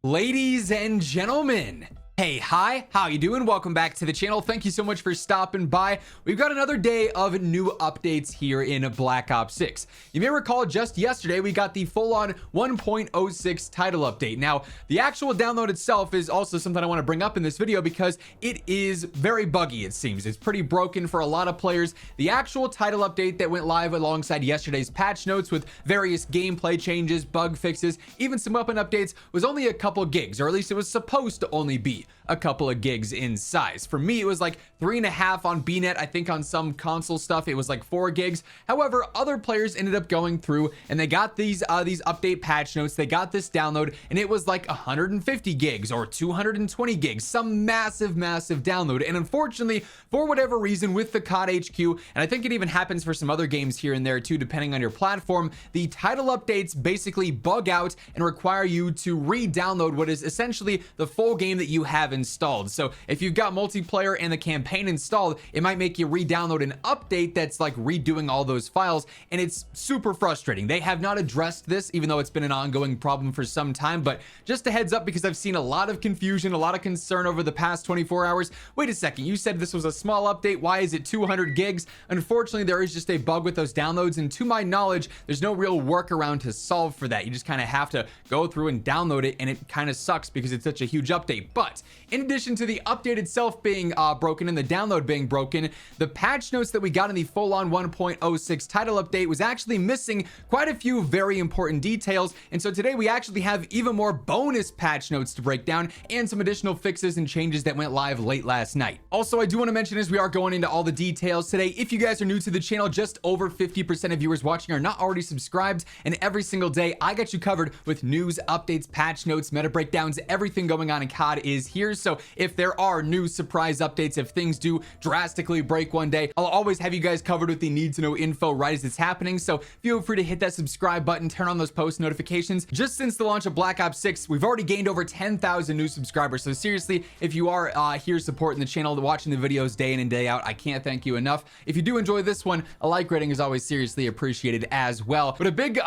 Ladies and gentlemen, hey, hi, how you doing? Welcome back to the channel. Thank you so much for stopping by. We've got another day of new updates here in Black Ops 6. You may recall just yesterday we got the full-on 1.06 title update. Now, the actual download itself is also something I want to bring up in this video because it is very buggy, it seems. It's pretty broken for a lot of players. The actual title update that went live alongside yesterday's patch notes with various gameplay changes, bug fixes, even some weapon updates was only a couple gigs, or at least it was supposed to only be a couple of gigs in size. For me, it was like 3.5 on BNet. I think on some console stuff it was like 4 gigs. However, other players ended up going through and they got these update patch notes. They got this download and it was like 150 gigs or 220 gigs, some massive download. And unfortunately, for whatever reason, with the COD HQ, and I think it even happens for some other games here and there too, depending on your platform, the title updates basically bug out and require you to re-download what is essentially the full game that you have installed. So if you've got multiplayer and the campaign installed, it might make you re-download an update that's like redoing all those files, and it's super frustrating. They have not addressed this, even though it's been an ongoing problem for some time. But just a heads up, because I've seen a lot of confusion, a lot of concern over the past 24 hours. Wait a second, you said this was a small update. Why is it 200 gigs? Unfortunately, there is just a bug with those downloads, and to my knowledge, there's no real workaround to solve for that. You just kind of have to go through and download it, and it kind of sucks because it's such a huge update. But in addition to the update itself being broken and the download being broken, the patch notes that we got in the full-on 1.06 title update was actually missing quite a few very important details. And so today we actually have even more bonus patch notes to break down and some additional fixes and changes that went live late last night. Also, I do want to mention, as we are going into all the details today, if you guys are new to the channel, just over 50% of viewers watching are not already subscribed, and every single day I got you covered with news, updates, patch notes, meta breakdowns. Everything going on in COD is here. So if there are new surprise updates, if things do drastically break one day, I'll always have you guys covered with the need to know info right as it's happening. So feel free to hit that subscribe button, turn on those post notifications. Just since the launch of Black Ops 6, we've already gained over 10,000 new subscribers. So seriously, if you are here supporting the channel, watching the videos day in and day out, I can't thank you enough. If you do enjoy this one, a like rating is always seriously appreciated as well. But a big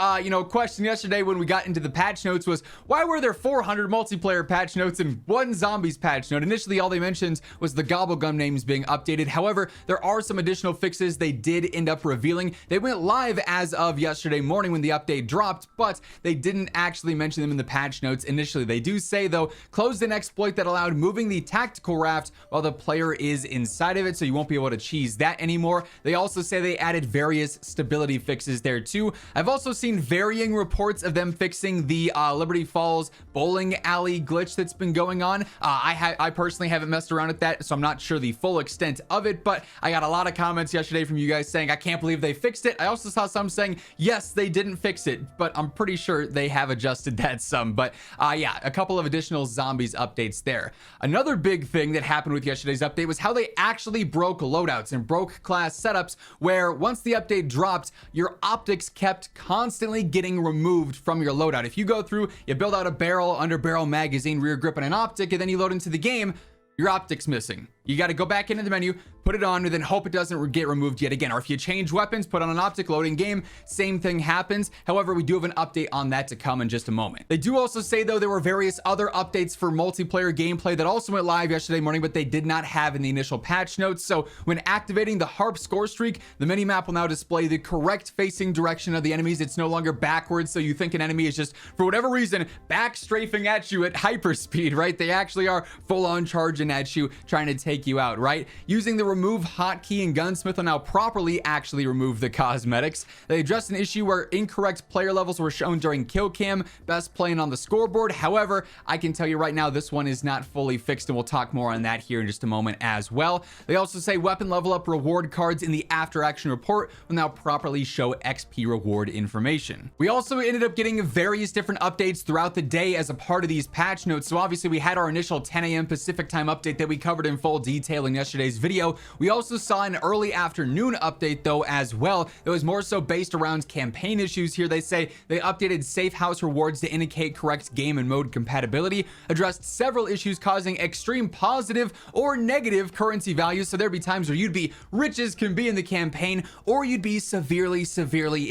question yesterday when we got into the patch notes was, why were there 400 multiplayer patch notes and 1 zombies patch note? Initially, all they mentioned was the gobblegum names being updated. However, there are some additional fixes they did end up revealing. They went live as of yesterday morning when the update dropped, but they didn't actually mention them in the patch notes initially. They do say, though, closed an exploit that allowed moving the tactical raft while the player is inside of it, so you won't be able to cheese that anymore. They also say they added various stability fixes there too. I've also seen varying reports of them fixing the Liberty Falls bowling alley glitch that's been going on. I personally haven't messed around with that, so I'm not sure the full extent of it, but I got a lot of comments yesterday from you guys saying, I can't believe they fixed it. I also saw some saying, yes, they didn't fix it, but I'm pretty sure they have adjusted that some. But yeah, a couple of additional zombies updates there. Another big thing that happened with yesterday's update was how they actually broke loadouts and broke class setups, where once the update dropped, your optics kept constantly getting removed from your loadout. If you go through, you build out a barrel, under barrel, magazine, rear grip, and an optic, and then you load into the game, your optic's missing. You got to go back into the menu, put it on, and then hope it doesn't get removed yet again. Or if you change weapons, put on an optic, loading game, same thing happens. However, we do have an update on that to come in just a moment. They do also say, though, there were various other updates for multiplayer gameplay that also went live yesterday morning, but they did not have in the initial patch notes. So when activating the Harp score streak, the mini-map will now display the correct facing direction of the enemies. It's no longer backwards, so you think an enemy is just, for whatever reason, back strafing at you at hyperspeed, right? They actually are full-on charging at you, trying to take you out, right? Using the remove hotkey in Gunsmith will now properly actually remove the cosmetics. They addressed an issue where incorrect player levels were shown during kill cam, best playing on the scoreboard. However, I can tell you right now, this one is not fully fixed, and we'll talk more on that here in just a moment as well. They also say weapon level up reward cards in the after action report will now properly show XP reward information. We also ended up getting various different updates throughout the day as a part of these patch notes. So obviously we had our initial 10 a.m. Pacific time update that we covered in full detail in yesterday's video. We also saw an early afternoon update though as well that was more so based around campaign issues here. They say they updated safe house rewards to indicate correct game and mode compatibility, addressed several issues causing extreme positive or negative currency values. So there'd be times where you'd be rich as can be in the campaign, or you'd be severely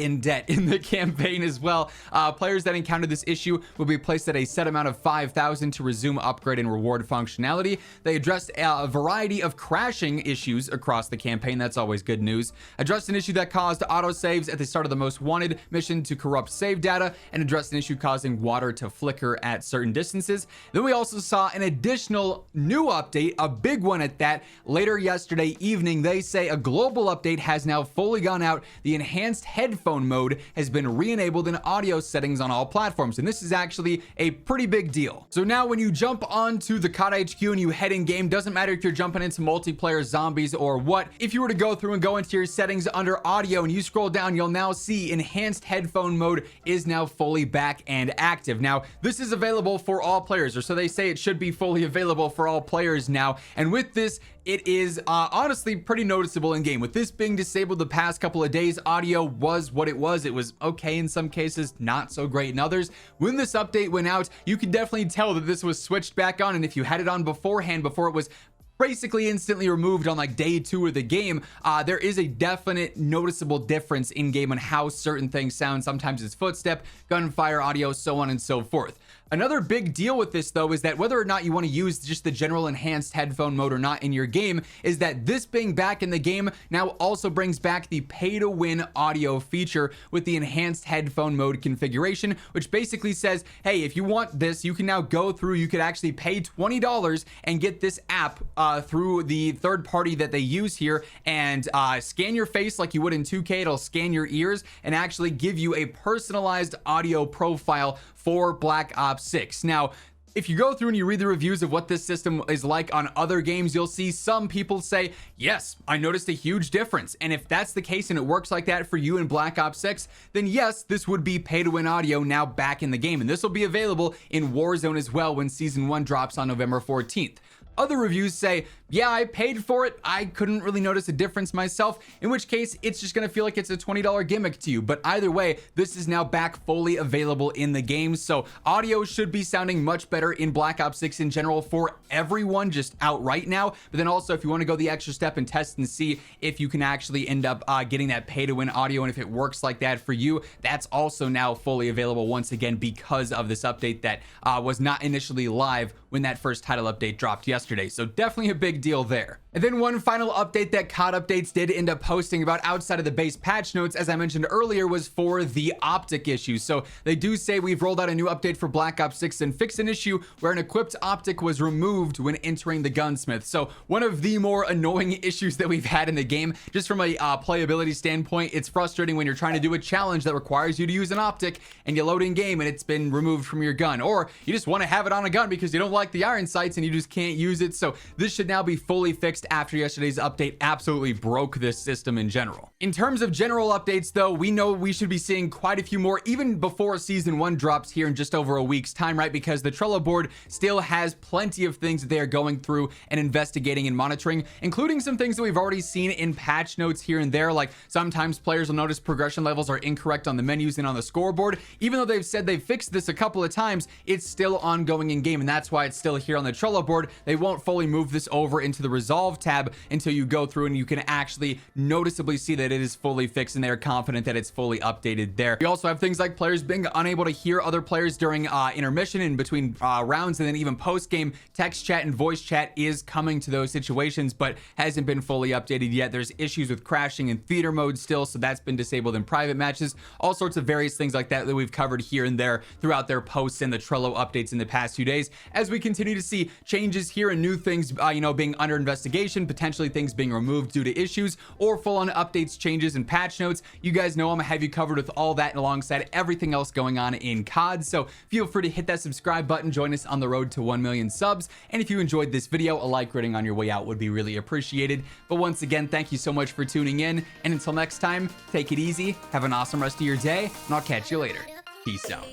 in debt in the campaign as well. Players that encountered this issue will be placed at a set amount of 5,000 to resume upgrade and reward functionality. They addressed a variety of crashing issues across the campaign. That's always good news. Addressed an issue that caused autosaves at the start of the most wanted mission to corrupt save data, and addressed an issue causing water to flicker at certain distances. Then we also saw an additional new update, a big one at that, later yesterday evening. They say a global update has now fully gone out. The enhanced headphone mode has been re-enabled in audio settings on all platforms, and this is actually a pretty big deal. So now when you jump onto the COD HQ and you head in game, doesn't matter if you're jumping into multiplayer, zombies, or what, if you were to go through and go into your settings under audio and you scroll down, you'll now see enhanced headphone mode is now fully back and active. Now this is available for all players, or so they say it should be fully available for all players now, and with this it is honestly pretty noticeable in game. With this being disabled the past couple of days, audio was what it was. It was okay in some cases, not so great in others. When this update went out, you could definitely tell that this was switched back on, and if you had it on beforehand, before it was basically instantly removed on like day 2 of the game, there is a definite noticeable difference in game on how certain things sound. Sometimes it's footstep, gunfire audio, so on and so forth. Another big deal with this though is that whether or not you want to use just the general enhanced headphone mode or not in your game, is that this being back in the game now also brings back the pay to win audio feature with the enhanced headphone mode configuration, which basically says, hey, if you want this, you can now go through, you could actually pay $20 and get this app through the third party that they use here, and scan your face like you would in 2K. It'll scan your ears and actually give you a personalized audio profile for Black Ops 6. Now, if you go through and you read the reviews of what this system is like on other games, you'll see some people say, yes, I noticed a huge difference. And if that's the case and it works like that for you in Black Ops 6, then yes, this would be pay to win audio now back in the game. And this will be available in Warzone as well when Season 1 drops on November 14th. Other reviews say, yeah, I paid for it, I couldn't really notice a difference myself, in which case it's just gonna feel like it's a $20 gimmick to you. But either way, this is now back fully available in the game, so audio should be sounding much better in Black Ops 6 in general for everyone just out right now. But then also, if you want to go the extra step and test and see if you can actually end up getting that pay to win audio, and if it works like that for you, that's also now fully available once again because of this update that was not initially live when that first title update dropped yesterday. So definitely a big deal there. And then one final update that COD Updates did end up posting about outside of the base patch notes, as I mentioned earlier, was for the optic issue. So they do say we've rolled out a new update for Black Ops 6 and fixed an issue where an equipped optic was removed when entering the gunsmith. So one of the more annoying issues that we've had in the game, just from a playability standpoint. It's frustrating when you're trying to do a challenge that requires you to use an optic and you load in game and it's been removed from your gun, or you just want to have it on a gun because you don't like the iron sights and you just can't use it. So this should now be fully fixed after yesterday's update absolutely broke this system in general. In terms of general updates though, we know we should be seeing quite a few more even before Season 1 drops here in just over a week's time, right? Because the Trello board still has plenty of things that they are going through and investigating and monitoring, including some things that we've already seen in patch notes here and there. Like sometimes players will notice progression levels are incorrect on the menus and on the scoreboard. Even though they've said they've fixed this a couple of times, it's still ongoing in game, and that's why it's still here on the Trello board. They won't fully move this over into the Resolve tab until you go through and you can actually noticeably see that it is fully fixed and they're confident that it's fully updated there. We also have things like players being unable to hear other players during intermission and between rounds, and then even post-game text chat and voice chat is coming to those situations, but hasn't been fully updated yet. There's issues with crashing in theater mode still, so that's been disabled in private matches. All sorts of various things like that that we've covered here and there throughout their posts and the Trello updates in the past few days, as we continue to see changes here and new things being under investigation, potentially things being removed due to issues, or full-on updates, changes, and patch notes. You guys know I'm gonna have you covered with all that alongside everything else going on in COD, so feel free to hit that subscribe button, join us on the road to 1 million subs, and if you enjoyed this video, a like rating on your way out would be really appreciated. But once again, thank you so much for tuning in, and until next time, take it easy, have an awesome rest of your day, and I'll catch you later. Peace out.